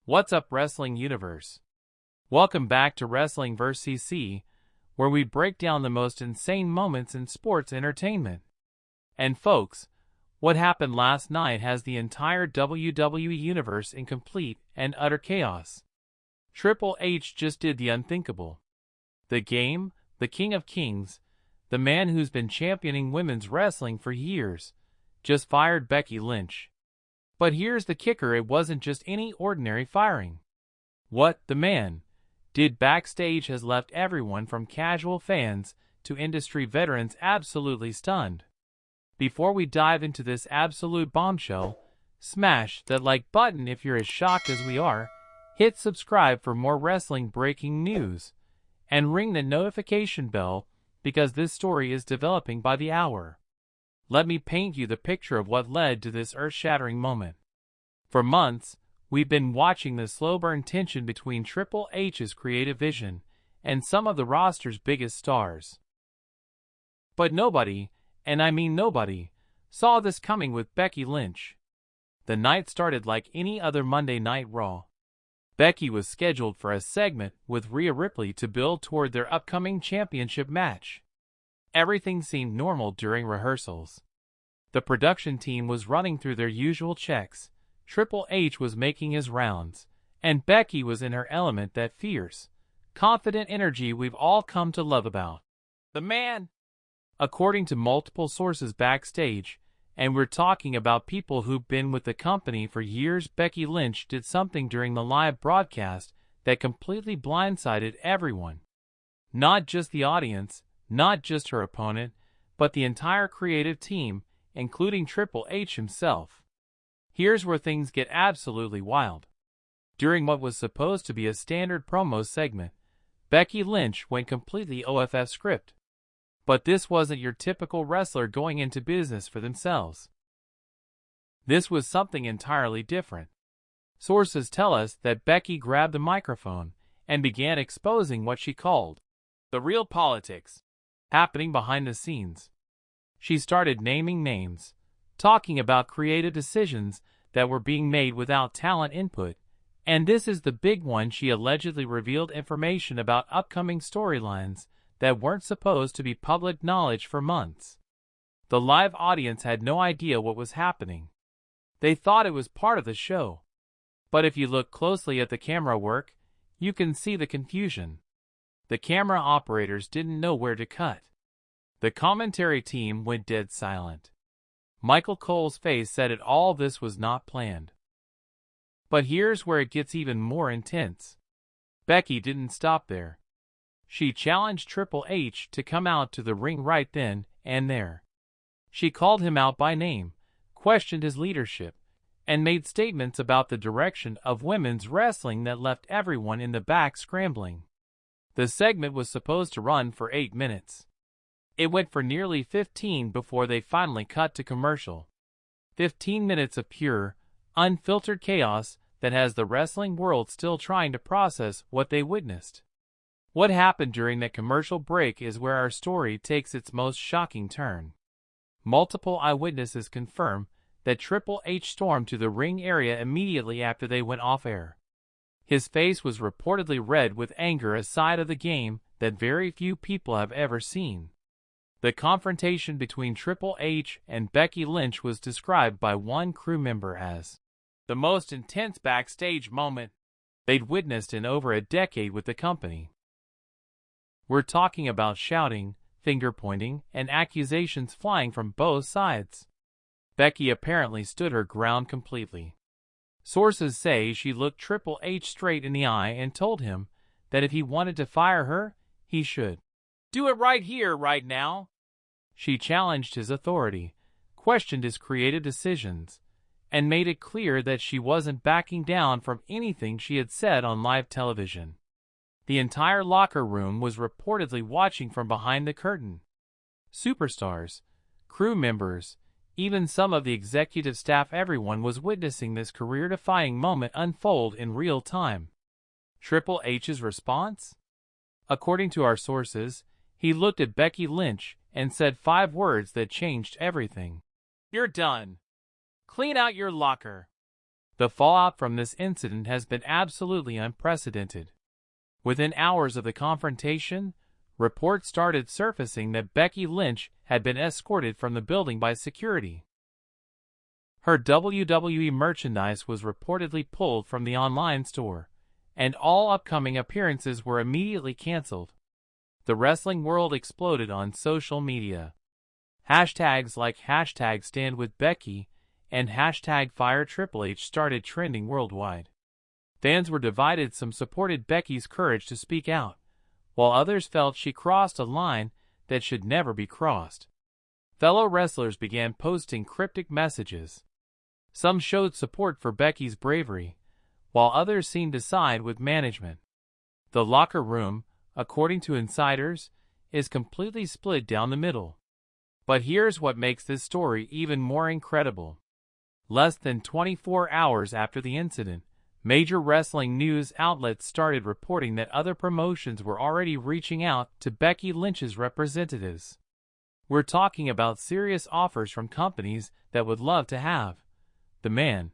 What's up, Wrestling Universe? Welcome back to Wrestling vs. CC, where we break down the most insane moments in sports entertainment. And folks, what happened last night has the entire WWE Universe in complete and utter chaos. Triple H just did the unthinkable. The Game, the King of Kings, the man who's been championing women's wrestling for years, just fired Becky Lynch. But here's the kicker, it wasn't just any ordinary firing. What the man did backstage has left everyone from casual fans to industry veterans absolutely stunned. Before we dive into this absolute bombshell, smash that like button if you're as shocked as we are, hit subscribe for more wrestling breaking news, and ring the notification bell because this story is developing by the hour. Let me paint you the picture of what led to this earth-shattering moment. For months, we've been watching the slow-burn tension between Triple H's creative vision and some of the roster's biggest stars. But nobody, and I mean nobody, saw this coming with Becky Lynch. The night started like any other Monday Night Raw. Becky was scheduled for a segment with Rhea Ripley to build toward their upcoming championship match. Everything seemed normal during rehearsals. The production team was running through their usual checks, Triple H was making his rounds, and Becky was in her element, that fierce, confident energy we've all come to love about the man. According to multiple sources backstage, and we're talking about people who've been with the company for years, Becky Lynch did something during the live broadcast that completely blindsided everyone. Not just the audience, not just her opponent, but the entire creative team, including Triple H himself. Here's where things get absolutely wild. During what was supposed to be a standard promo segment, Becky Lynch went completely off script. But this wasn't your typical wrestler going into business for themselves. This was something entirely different. Sources tell us that Becky grabbed the microphone and began exposing what she called the real politics happening behind the scenes. She started naming names, talking about creative decisions that were being made without talent input, and this is the big one, she allegedly revealed information about upcoming storylines that weren't supposed to be public knowledge for months. The live audience had no idea what was happening. They thought it was part of the show. But if you look closely at the camera work, you can see the confusion. The camera operators didn't know where to cut. The commentary team went dead silent. Michael Cole's face said it all, this was not planned. But here's where it gets even more intense. Becky didn't stop there. She challenged Triple H to come out to the ring right then and there. She called him out by name, questioned his leadership, and made statements about the direction of women's wrestling that left everyone in the back scrambling. The segment was supposed to run for 8 minutes. It went for nearly 15 before they finally cut to commercial. 15 minutes of pure, unfiltered chaos that has the wrestling world still trying to process what they witnessed. What happened during that commercial break is where our story takes its most shocking turn. Multiple eyewitnesses confirm that Triple H stormed to the ring area immediately after they went off air. His face was reportedly red with anger, a side of the game that very few people have ever seen. The confrontation between Triple H and Becky Lynch was described by one crew member as the most intense backstage moment they'd witnessed in over a decade with the company. We're talking about shouting, finger-pointing, and accusations flying from both sides. Becky apparently stood her ground completely. Sources say she looked Triple H straight in the eye and told him that if he wanted to fire her, he should do it right here, right now. She challenged his authority, questioned his creative decisions, and made it clear that she wasn't backing down from anything she had said on live television. The entire locker room was reportedly watching from behind the curtain. Superstars, crew members, even some of the executive staff, everyone was witnessing this career-defying moment unfold in real time. Triple H's response? According to our sources, he looked at Becky Lynch and said 5 words that changed everything. "You're done. Clean out your locker." The fallout from this incident has been absolutely unprecedented. Within hours of the confrontation, reports started surfacing that Becky Lynch had been escorted from the building by security. Her WWE merchandise was reportedly pulled from the online store, and all upcoming appearances were immediately canceled. The wrestling world exploded on social media. Hashtags like #StandWithBecky and #FireTripleH started trending worldwide. Fans were divided. Some supported Becky's courage to speak out, while others felt she crossed a line that should never be crossed. Fellow wrestlers began posting cryptic messages. Some showed support for Becky's bravery, while others seemed to side with management. The locker room, according to insiders, is completely split down the middle. But here's what makes this story even more incredible. Less than 24 hours after the incident, major wrestling news outlets started reporting that other promotions were already reaching out to Becky Lynch's representatives. We're talking about serious offers from companies that would love to have the man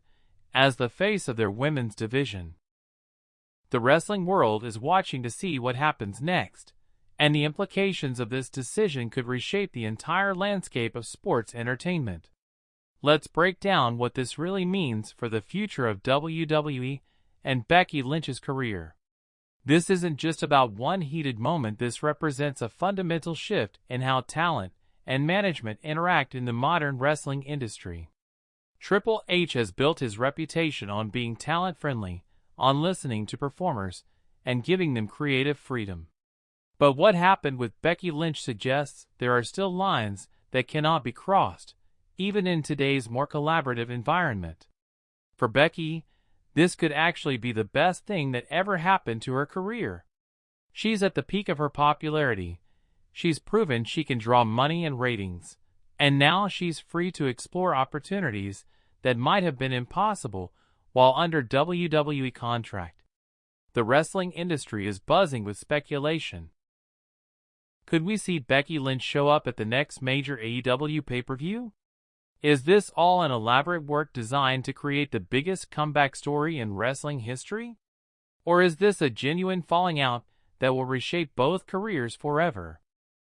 as the face of their women's division. The wrestling world is watching to see what happens next, and the implications of this decision could reshape the entire landscape of sports entertainment. Let's break down what this really means for the future of WWE and Becky Lynch's career. This isn't just about one heated moment. This represents a fundamental shift in how talent and management interact in the modern wrestling industry. Triple H has built his reputation on being talent-friendly, on listening to performers, and giving them creative freedom. But what happened with Becky Lynch suggests there are still lines that cannot be crossed, even in today's more collaborative environment. For Becky, this could actually be the best thing that ever happened to her career. She's at the peak of her popularity. She's proven she can draw money and ratings, and now she's free to explore opportunities that might have been impossible while under WWE contract. The wrestling industry is buzzing with speculation. Could we see Becky Lynch show up at the next major AEW pay-per-view? Is this all an elaborate work designed to create the biggest comeback story in wrestling history? Or is this a genuine falling out that will reshape both careers forever?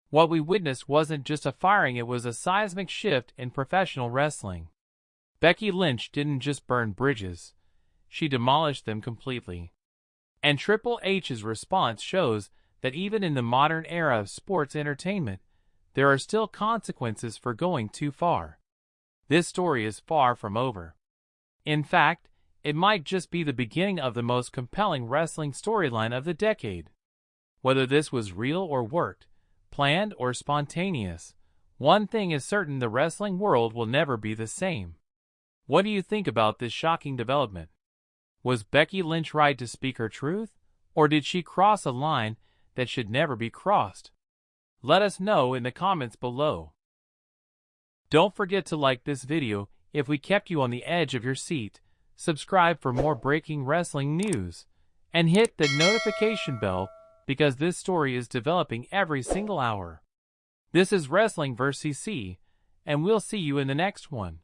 What we witnessed wasn't just a firing, it was a seismic shift in professional wrestling. Becky Lynch didn't just burn bridges, she demolished them completely. And Triple H's response shows that even in the modern era of sports entertainment, there are still consequences for going too far. This story is far from over. In fact, it might just be the beginning of the most compelling wrestling storyline of the decade. Whether this was real or worked, planned or spontaneous, one thing is certain: the wrestling world will never be the same. What do you think about this shocking development? Was Becky Lynch right to speak her truth, or did she cross a line that should never be crossed? Let us know in the comments below. Don't forget to like this video if we kept you on the edge of your seat, subscribe for more breaking wrestling news, and hit the notification bell because this story is developing every single hour. This is Wrestling vs. CC, and we'll see you in the next one.